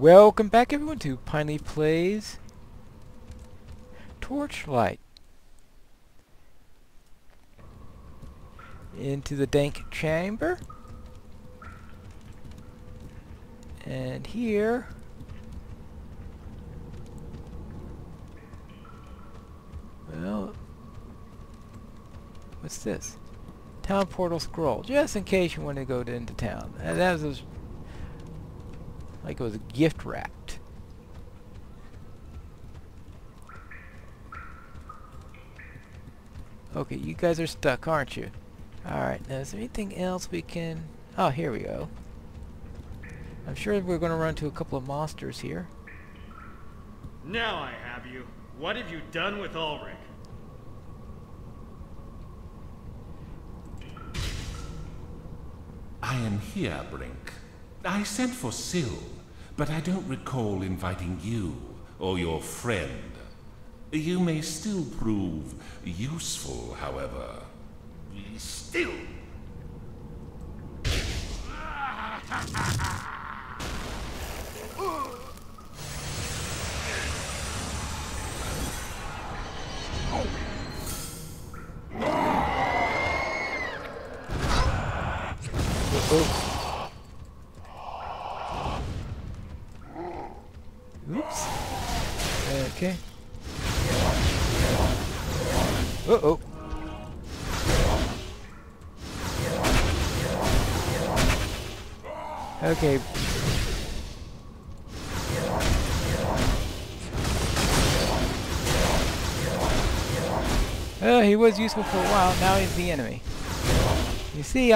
Welcome back everyone to Pineleaf Plays Torchlight. Into the dank chamber. And here well, what's this? Town portal scroll, just in case you want to go into town. And that was like it was gift wrapped. Okay, you guys are stuck, aren't you? Alright, now is there anything else we can... Oh, here we go. I'm sure we're going to run into a couple of monsters here. Now I have you. What have you done with Ulrich? I am here, Brink. I sent for Syl, but I don't recall inviting you or your friend. You may still prove useful, however. Still. Oops. Okay. Uh-oh. Okay. Oh, he was useful for a while, now he's the enemy. You see,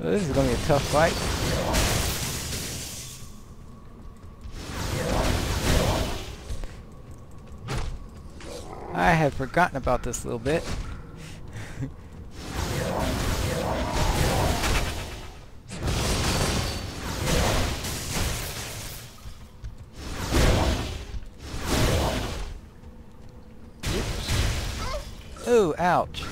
well, this is going to be a tough fight. I had forgotten about this a little bit. Oh, ouch.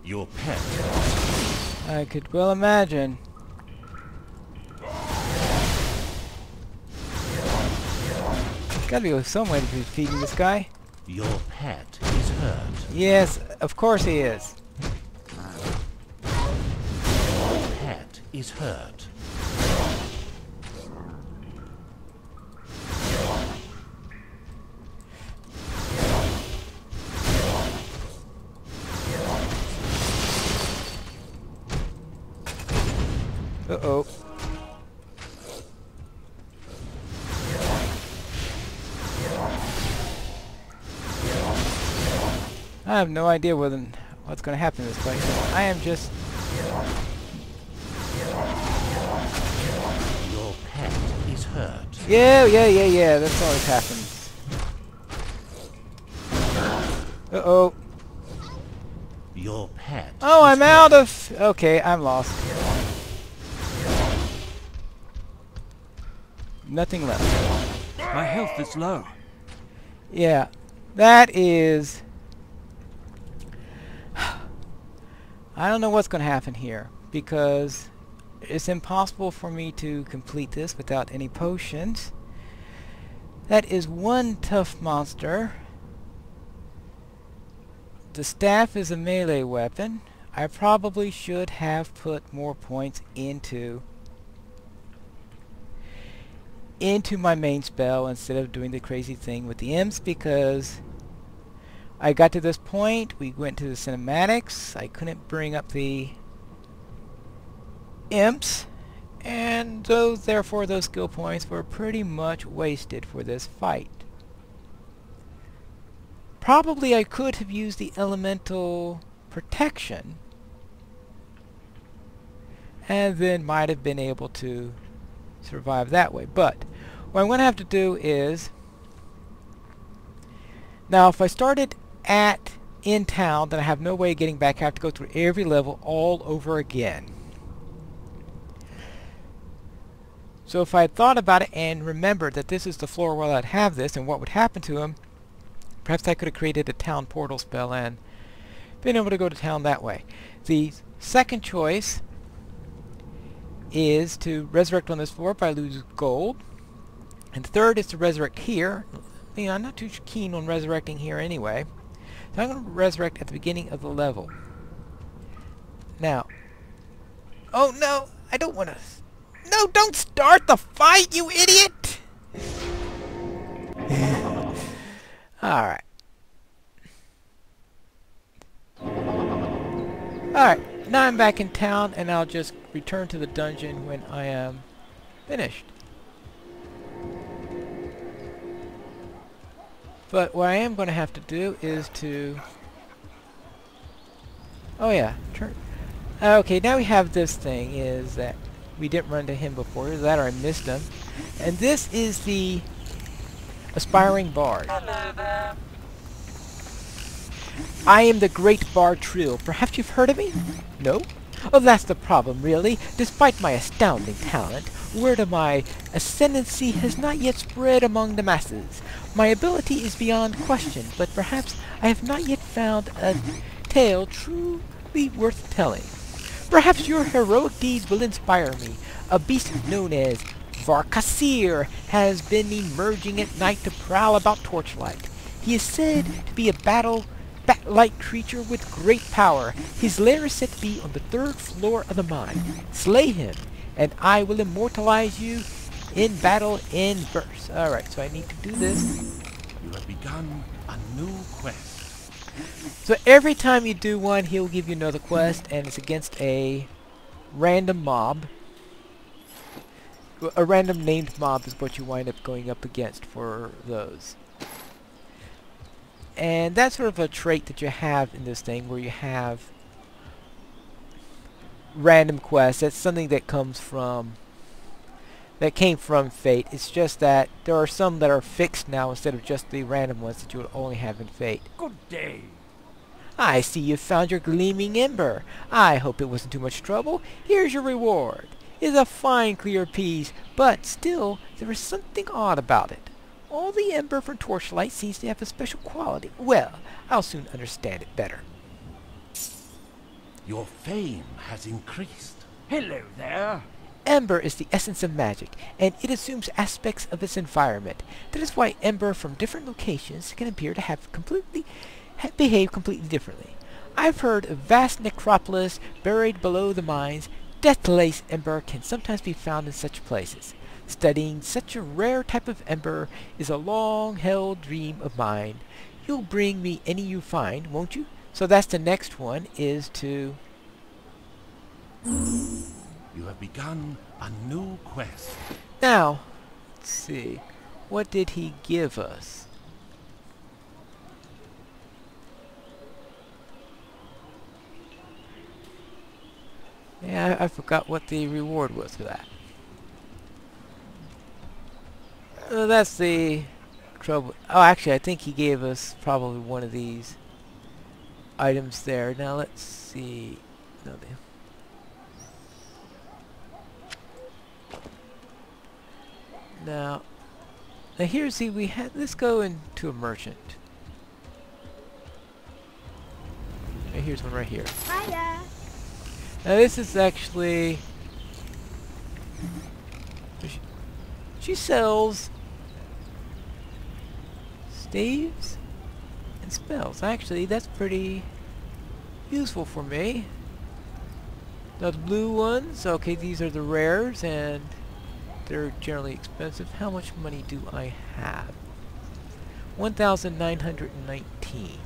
Your pet. I could well imagine. There's gotta be some way to be feeding this guy. Your pet is hurt. Yes, of course he is. Your pet is hurt. Uh-oh. I have no idea what's going to happen in this place. I am just... Your pet is hurt. Yeah, that's always happens. Uh-oh. Your pet. Oh, is I'm hurt. out of... Okay, I'm lost. Nothing left. My health is low. Yeah, that is... I don't know what's going to happen here, because it's impossible for me to complete this without any potions. That is one tough monster. The staff is a melee weapon. I probably should have put more points into my main spell instead of doing the crazy thing with the imps, because I got to this point, we went to the cinematics, I couldn't bring up the imps, and therefore those skill points were pretty much wasted for this fight. Probably I could have used the elemental protection and then might have been able to survive that way. But what I'm going to have to do is, now if I started in town, then I have no way of getting back. I have to go through every level all over again. So if I had thought about it and remembered that this is the floor where I'd have this and what would happen to him, perhaps I could have created a town portal spell and been able to go to town that way. The second choice is to resurrect on this floor if I lose gold. And the third is to resurrect here. You know, I'm not too keen on resurrecting here anyway. So I'm going to resurrect at the beginning of the level. Now. Oh no! I don't want to... No, don't start the fight, you idiot! Alright. Alright, now I'm back in town and I'll just return to the dungeon when I am finished. But what I am going to have to do is to... Oh yeah, turn... Okay, now we have this thing, is that we didn't run to him before, either that or I missed him. And this is the aspiring bard. Hello there. I am the great bard Trill. Perhaps you've heard of me? No? Oh, that's the problem, really. Despite my astounding talent, word of my ascendancy has not yet spread among the masses. My ability is beyond question, but perhaps I have not yet found a tale truly worth telling. Perhaps your heroic deeds will inspire me. A beast known as Varkasir has been emerging at night to prowl about Torchlight. He is said to be a bat-like creature with great power. His lair is said to be on the 3rd floor of the mine. Slay him, and I will immortalize you in battle in verse. Alright, so I need to do this. You have begun a new quest. So every time you do one, he'll give you another quest, and it's against a random mob. A random named mob is what you wind up going up against for those. And that's sort of a trait that you have in this thing, where you have random quests. That's something that comes from... that came from Fate. It's just that there are some that are fixed now instead of just the random ones that you would only have in Fate. Good day. I see you've found your gleaming ember. I hope it wasn't too much trouble. Here's your reward. It's a fine clear piece, but still, there is something odd about it. All the ember from Torchlight seems to have a special quality. Well, I'll soon understand it better. Your fame has increased. Hello there. Ember is the essence of magic, and it assumes aspects of its environment. That is why ember from different locations can appear to have behave completely differently. I've heard of vast necropolis buried below the mines. Deathless ember can sometimes be found in such places. Studying such a rare type of ember is a long-held dream of mine. You'll bring me any you find, won't you? So that's the next one, is to... You have begun a new quest. Now, let's see. What did he give us? Yeah, I forgot what the reward was for that. That's the trouble. Oh, actually, I think he gave us probably one of these items there. Now, let's see. No, now here's the, let's go into a merchant. Okay, here's one right here. Hiya. Now this is actually, she sells staves and spells. Actually, that's pretty useful for me. Now the blue ones, okay, these are the rares and they're generally expensive. How much money do I have? 1,919.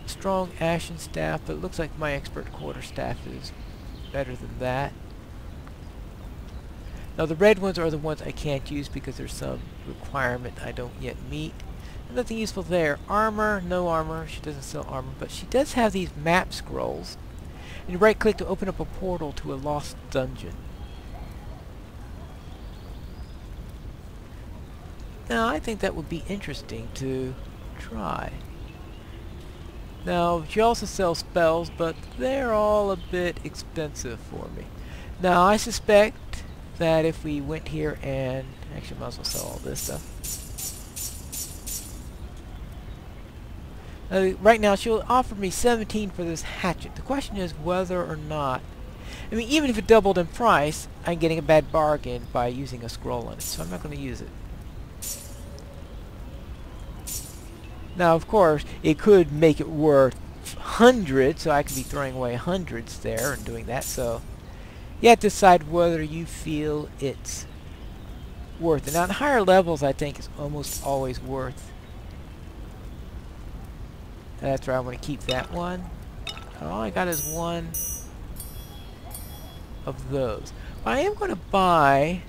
Strong ashen staff, but it looks like my expert quarterstaff is better than that. Now the red ones are the ones I can't use because there's some requirement I don't yet meet. Nothing useful there. Armor, no armor. She doesn't sell armor, but she does have these map scrolls. And you right click to open up a portal to a lost dungeon. Now I think that would be interesting to try. Now she also sells spells, but they're all a bit expensive for me. Now I suspect that if we went here and actually might as well sell all this stuff. Right now she'll offer me 17 for this hatchet. The question is whether or not, I mean, even if it doubled in price, I'm getting a bad bargain by using a scroll on it, so I'm not going to use it. Now of course it could make it worth hundreds, so I could be throwing away hundreds there and doing that, so you have to decide whether you feel it's worth it. Now at higher levels I think it's almost always worth. That's right, I want to keep that one. All I got is one of those. But I am going to buy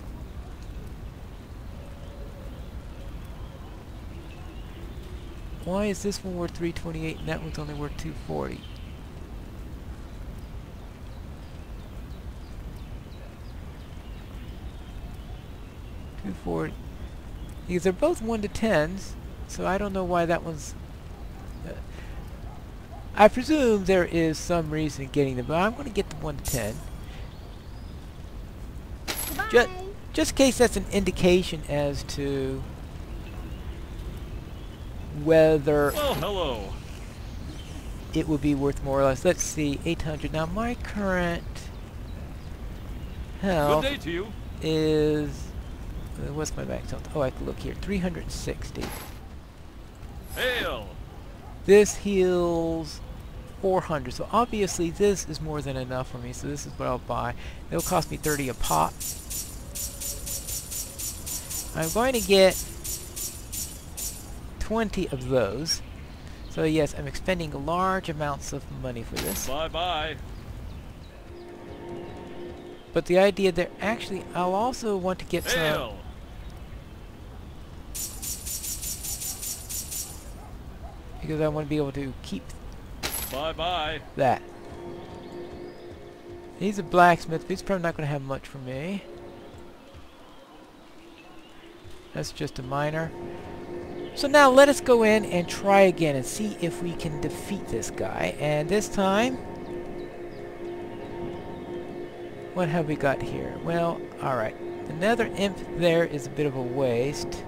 why is this one worth 328 and that one's only worth 240? Because they're both 1 to 10s, so I don't know why that one's I presume there is some reason getting them, but I'm going to get the 1 to 10. Just in case that's an indication as to whether hello. It would be worth more or less. Let's see, 800. Now my current health Good day to you. is what's my max health? Oh, I can look here. 360. Hail. This heals 400, so obviously this is more than enough for me, so this is what I'll buy. It'll cost me 30 a pop. I'm going to get 20 of those. So yes, I'm expending large amounts of money for this. Bye-bye. But the idea there, actually, I'll also want to get some... Hail. Because I want to be able to keep Bye-bye. that. He's a blacksmith, but he's probably not going to have much for me. That's just a miner. So now let us go in and try again and see if we can defeat this guy. And this time, what have we got here? Well, alright. The nether imp there is a bit of a waste.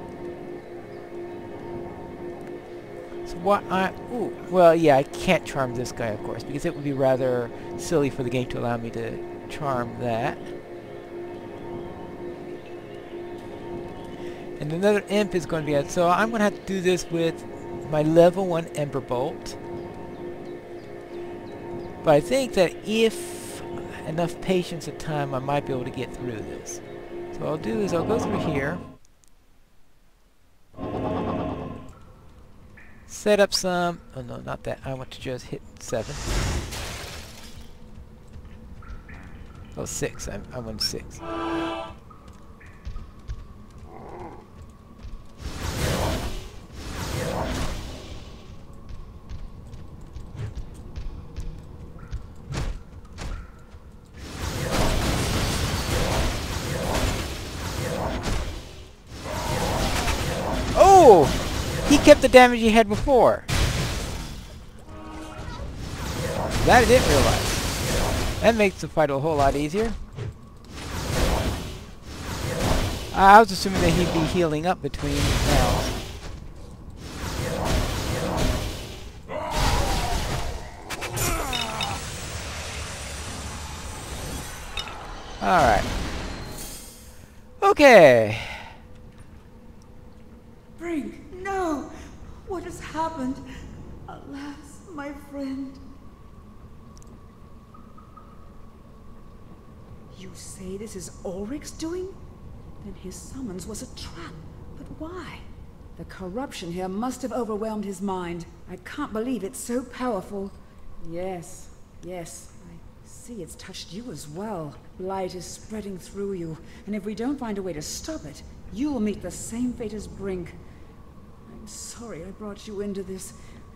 So what well, yeah, I can't charm this guy, of course, because it would be rather silly for the game to allow me to charm that. And another imp is going to be out, so I'm going to have to do this with my level 1 Ember Bolt. But I think that if enough patience and time, I might be able to get through this. So what I'll do is I'll go through here. Set up some... oh no, not that. I want to just hit 7. Oh, 6. I want 6. Oh! He kept the damage he had before. That I didn't realize. That makes the fight a whole lot easier. I was assuming that he'd be healing up between now. Alright. Okay. Brink, no! What has happened? Alas, my friend. You say this is Ulrich's doing? Then his summons was a trap. But why? The corruption here must have overwhelmed his mind. I can't believe it's so powerful. Yes, yes, I see it's touched you as well. Blight is spreading through you, and if we don't find a way to stop it, you'll meet the same fate as Brink. I'm sorry I brought you into this.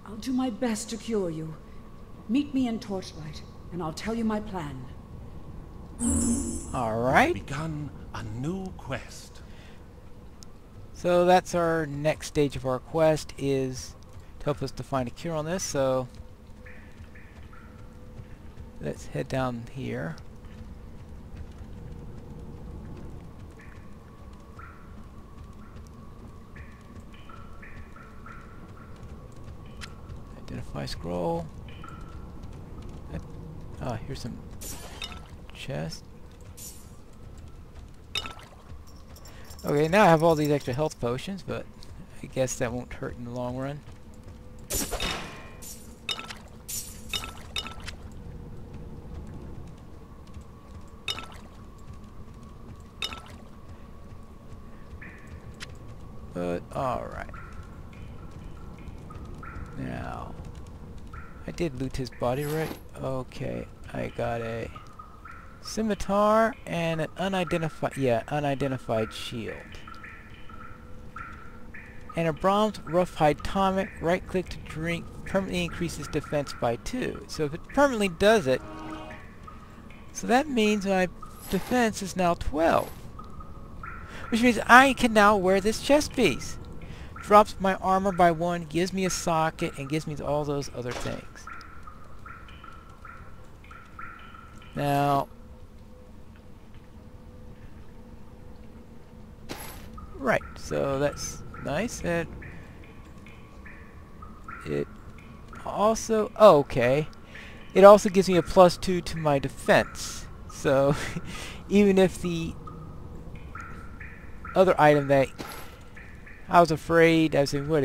I'll do my best to cure you. Meet me in Torchlight, and I'll tell you my plan. Alright. Begun a new quest. So that's our next stage of our quest, is to help us to find a cure on this. So let's head down here. Identify scroll. Here's some chest. Okay, now I have all these extra health potions, but I guess that won't hurt in the long run. But, alright. Now, I did loot his body, right? Okay, I got a scimitar and an unidentified shield. And a bronze roughhide tonic. Right click to drink permanently increases defense by 2. So if it permanently does it, so that means my defense is now 12. Which means I can now wear this chest piece. Drops my armor by 1, gives me a socket, and gives me all those other things. Now, right, so that's nice. And it also, okay, it also gives me a +2 to my defense. So even if the other item that I was afraid, I was saying, what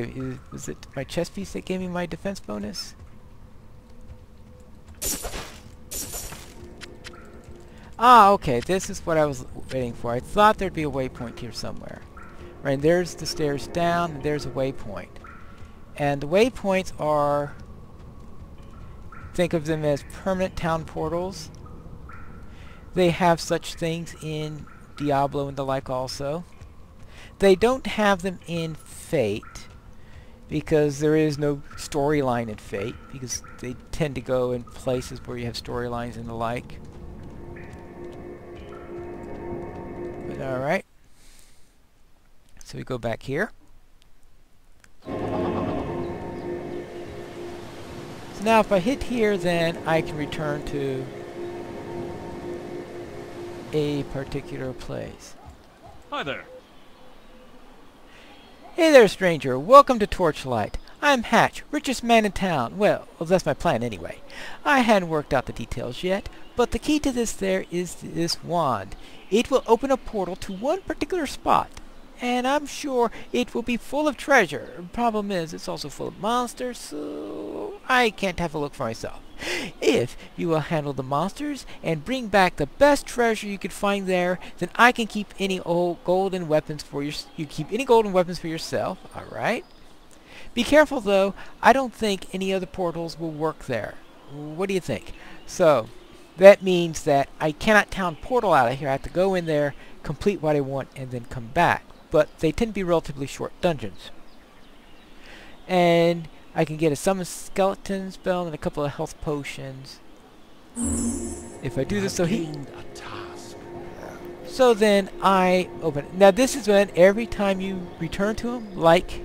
was it my chest piece that gave me my defense bonus? Ah, okay, this is what I was waiting for. I thought there'd be a waypoint here somewhere. Right, there's the stairs down, and there's a waypoint. And the waypoints are, think of them as permanent town portals. They have such things in Diablo and the like also. They don't have them in Fate, because there is no storyline in Fate, because they tend to go in places where you have storylines and the like. But alright. So we go back here. So now if I hit here, then I can return to a particular place. Hi there. Hey there, stranger. Welcome to Torchlight. I'm Hatch, richest man in town. Well, that's my plan anyway. I hadn't worked out the details yet, but the key to this there is this wand. It will open a portal to one particular spot, and I'm sure it will be full of treasure. Problem is, it's also full of monsters, so I can't have a look for myself. If you will handle the monsters and bring back the best treasure you could find there, then I can keep any old golden weapons for yourself. All right. Be careful though. I don't think any other portals will work there. What do you think? So that means that I cannot town portal out of here. I have to go in there, complete what I want, and then come back. But they tend to be relatively short dungeons. And I can get a summon skeleton spell and a couple of health potions. If I do this, so then I open it. Now this is when every time you return to him, like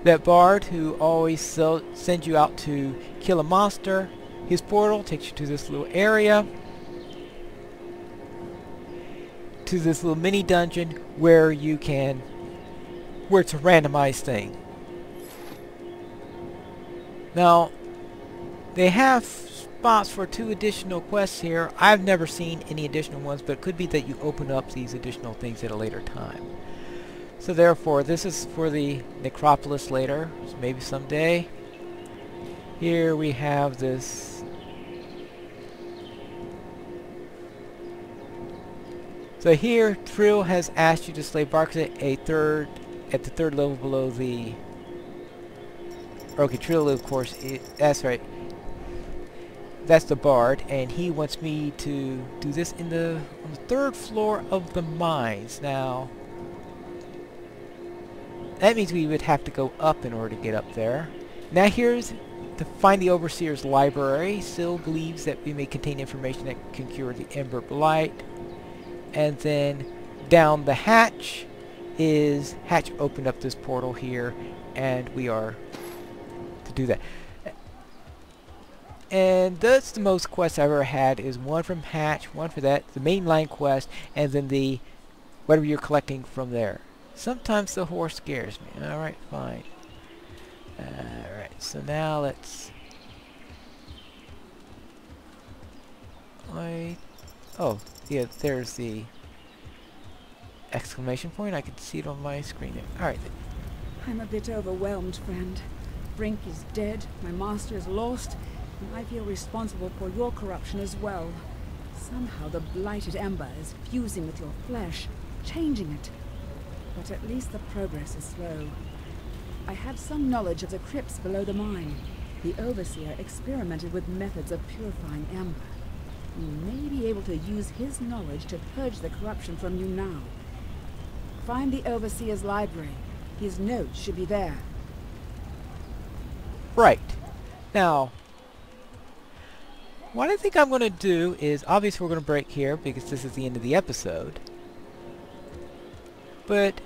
that bard who always sends you out to kill a monster, his portal takes you to this little area, to this little mini dungeon where it's a randomized thing. Now, they have spots for 2 additional quests here. I've never seen any additional ones, but it could be that you open up these additional things at a later time. So therefore, this is for the necropolis later, so maybe someday. Here we have this. So here, Trill has asked you to slay Barks at the 3rd level below the. Okay, Trill, of course, that's right. That's the bard, and he wants me to do this on the 3rd floor of the mines. Now, that means we would have to go up in order to get up there. Now here's to find the Overseer's library. Syl believes that we may contain information that can cure the Ember Blight. And then down the hatch is... Hatch opened up this portal here, and we are to do that. And that's the most quests I've ever had, is one from Hatch, one for that, the mainline quest, and then the whatever you're collecting from there. Sometimes the horse scares me. Alright, fine. Alright, so now let's... Oh, yeah, there's the exclamation point. I can see it on my screen there. Alright. I'm a bit overwhelmed, friend. Brink is dead, my master is lost, and I feel responsible for your corruption as well. Somehow the blighted ember is fusing with your flesh, changing it. But at least the progress is slow. I have some knowledge of the crypts below the mine. The Overseer experimented with methods of purifying ember. We may be able to use his knowledge to purge the corruption from you now. Find the Overseer's library. His notes should be there. Right. Now, what I think I'm going to do is, obviously we're going to break here because this is the end of the episode. But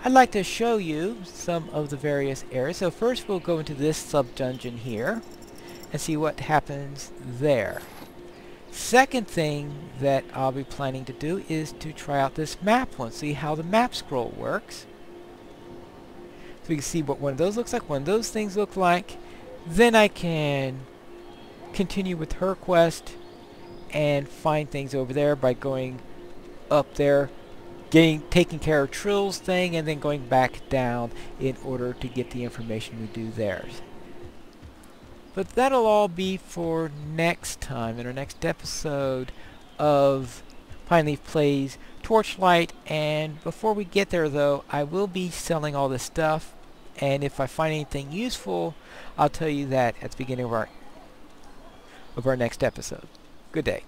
I'd like to show you some of the various areas. So first we'll go into this sub-dungeon here and see what happens there. Second thing that I'll be planning to do is to try out this map one, see how the map scroll works. So we can see what one of those looks like, one of those things look like. Then I can continue with her quest and find things over there by going up there, taking care of Trill's thing, and then going back down in order to get the information we do there. But that'll all be for next time, in our next episode of Pine Leaf Plays Torchlight. And before we get there though, I will be selling all this stuff, and if I find anything useful, I'll tell you that at the beginning of our next episode. Good day.